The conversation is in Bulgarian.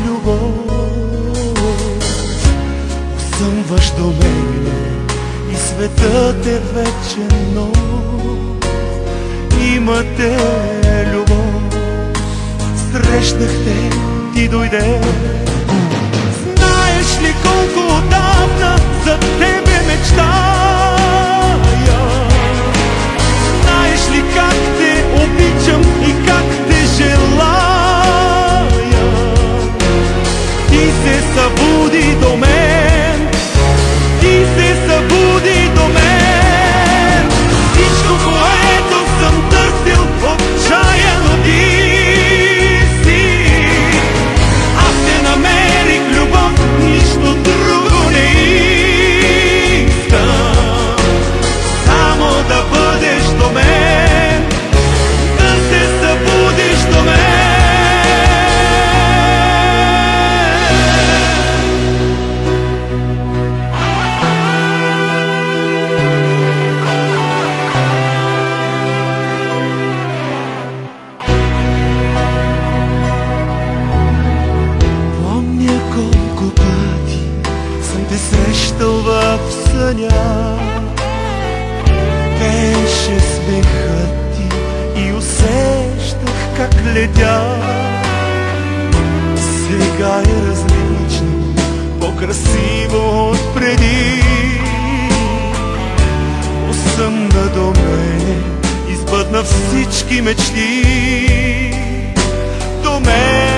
любов. Осъмваш до мене и светът е вечен нов. Имате любов, срещнах те, ти дойде. Знаеш ли колко отдавна за тебе мечтая? Знаеш ли как те обичам и как те желая? Ти се събуди до мен, ти се събуди до мен. Всичко, което съм търсил отчаяно ти си. Аз те намерих любов, нищо друго не искам. Само да бъдеш до мен, да се събудиш до мен. Помня колко пъти съм те срещал в съня. Беше смехът ти и усещах как летя. Сега е различно, по-красиво от преди. Осъмна до мене, избъдна всички мечти. До мен